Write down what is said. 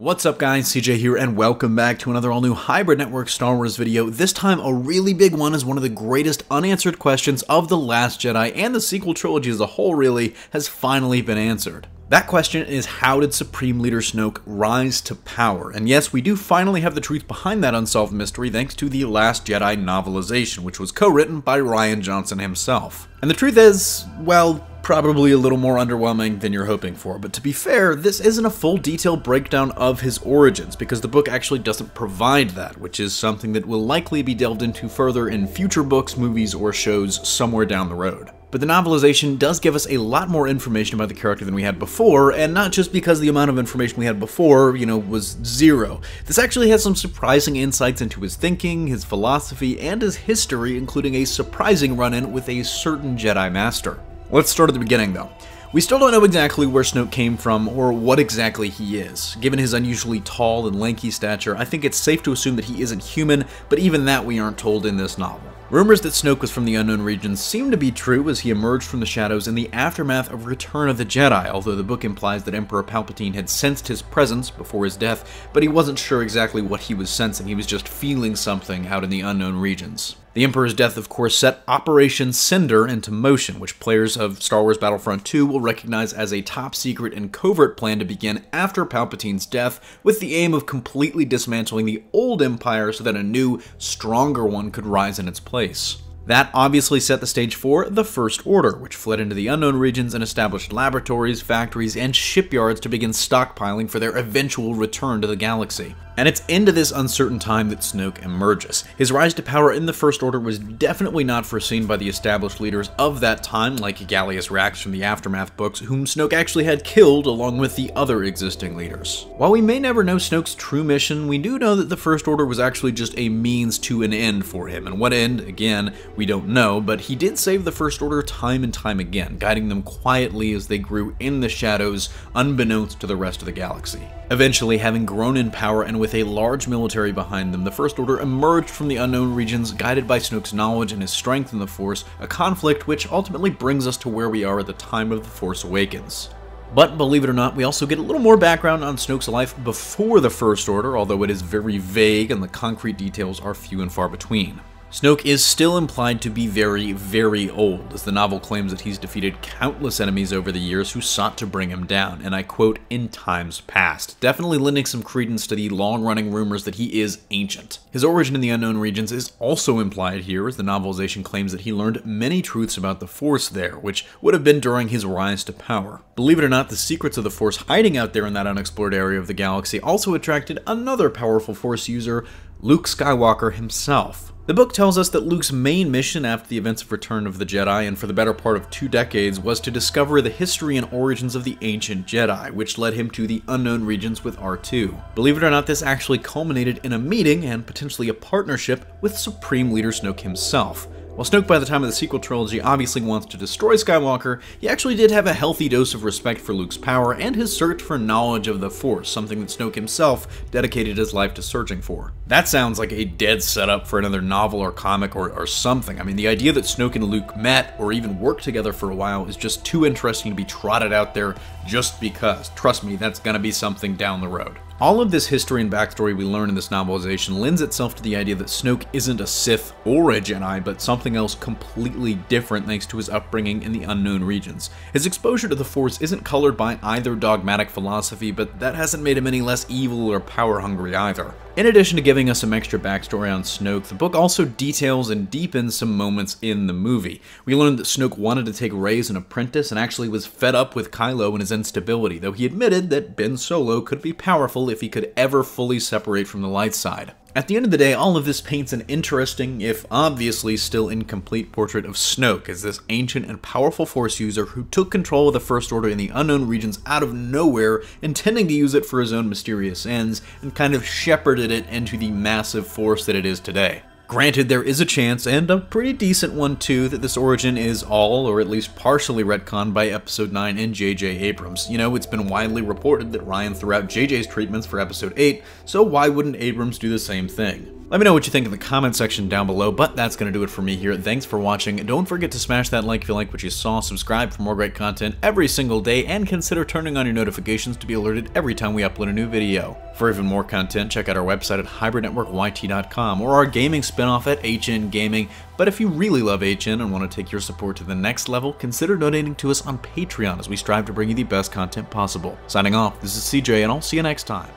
What's up guys, CJ here, and welcome back to another all-new Hybrid Network Star Wars video. This time a really big one, as one of the greatest unanswered questions of The Last Jedi and the sequel trilogy as a whole really has finally been answered. That question is, how did Supreme Leader Snoke rise to power? And yes, we do finally have the truth behind that unsolved mystery thanks to the Last Jedi novelization, which was co-written by Rian Johnson himself. And the truth is, well, probably a little more underwhelming than you're hoping for, but to be fair, this isn't a full detailed breakdown of his origins, because the book actually doesn't provide that, which is something that will likely be delved into further in future books, movies, or shows somewhere down the road. But the novelization does give us a lot more information about the character than we had before, and not just because the amount of information we had before, was zero. This actually has some surprising insights into his thinking, his philosophy, and his history, including a surprising run-in with a certain Jedi Master. Let's start at the beginning though. We still don't know exactly where Snoke came from or what exactly he is. Given his unusually tall and lanky stature, I think it's safe to assume that he isn't human, but even that we aren't told in this novel. Rumors that Snoke was from the unknown regions seem to be true, as he emerged from the shadows in the aftermath of Return of the Jedi, although the book implies that Emperor Palpatine had sensed his presence before his death, but he wasn't sure exactly what he was sensing. He was just feeling something out in the unknown regions. The Emperor's death, of course, set Operation Cinder into motion, which players of Star Wars Battlefront 2 will recognize as a top-secret and covert plan to begin after Palpatine's death, with the aim of completely dismantling the old Empire so that a new, stronger one could rise in its place. That obviously set the stage for the First Order, which fled into the unknown regions and established laboratories, factories, and shipyards to begin stockpiling for their eventual return to the galaxy. And it's into this uncertain time that Snoke emerges. His rise to power in the First Order was definitely not foreseen by the established leaders of that time, like Gallius Rax from the Aftermath books, whom Snoke actually had killed along with the other existing leaders. While we may never know Snoke's true mission, we do know that the First Order was actually just a means to an end for him, and what end, again, we don't know, but he did save the First Order time and time again, guiding them quietly as they grew in the shadows, unbeknownst to the rest of the galaxy. Eventually, having grown in power and with a large military behind them, the First Order emerged from the unknown regions, guided by Snoke's knowledge and his strength in the Force, a conflict which ultimately brings us to where we are at the time of The Force Awakens. But believe it or not, we also get a little more background on Snoke's life before the First Order, although it is very vague and the concrete details are few and far between. Snoke is still implied to be very, very old, as the novel claims that he's defeated countless enemies over the years who sought to bring him down, and I quote, "in times past," definitely lending some credence to the long-running rumors that he is ancient. His origin in the unknown regions is also implied here, as the novelization claims that he learned many truths about the Force there, which would have been during his rise to power. Believe it or not, the secrets of the Force hiding out there in that unexplored area of the galaxy also attracted another powerful Force user, Luke Skywalker himself. The book tells us that Luke's main mission after the events of Return of the Jedi, and for the better part of 2 decades, was to discover the history and origins of the ancient Jedi, which led him to the unknown regions with R2. Believe it or not, this actually culminated in a meeting, and potentially a partnership, with Supreme Leader Snoke himself. While Snoke, by the time of the sequel trilogy, obviously wants to destroy Skywalker, he actually did have a healthy dose of respect for Luke's power and his search for knowledge of the Force, something that Snoke himself dedicated his life to searching for. That sounds like a dead setup for another novel or comic or something. I mean, the idea that Snoke and Luke met or even worked together for a while is just too interesting to be trotted out there just because. Trust me, that's gonna be something down the road. All of this history and backstory we learn in this novelization lends itself to the idea that Snoke isn't a Sith or a Jedi, but something else completely different thanks to his upbringing in the unknown regions. His exposure to the Force isn't colored by either dogmatic philosophy, but that hasn't made him any less evil or power-hungry either. In addition to giving us some extra backstory on Snoke, the book also details and deepens some moments in the movie. We learned that Snoke wanted to take Rey as an apprentice and actually was fed up with Kylo and his instability, though he admitted that Ben Solo could be powerful if he could ever fully separate from the light side. At the end of the day, all of this paints an interesting, if obviously still incomplete, portrait of Snoke as this ancient and powerful Force user who took control of the First Order in the unknown regions out of nowhere, intending to use it for his own mysterious ends, and kind of shepherded it into the massive force that it is today. Granted, there is a chance, and a pretty decent one too, that this origin is all, or at least partially retconned by Episode 9 and J.J. Abrams. It's been widely reported that Rian threw out J.J.'s treatments for Episode 8, so why wouldn't Abrams do the same thing? Let me know what you think in the comment section down below, but that's going to do it for me here. Thanks for watching. Don't forget to smash that like if you like what you saw, subscribe for more great content every single day, and consider turning on your notifications to be alerted every time we upload a new video. For even more content, check out our website at hybridnetworkyt.com or our gaming spinoff at HN Gaming. But if you really love HN and want to take your support to the next level, consider donating to us on Patreon as we strive to bring you the best content possible. Signing off, this is CJ, and I'll see you next time.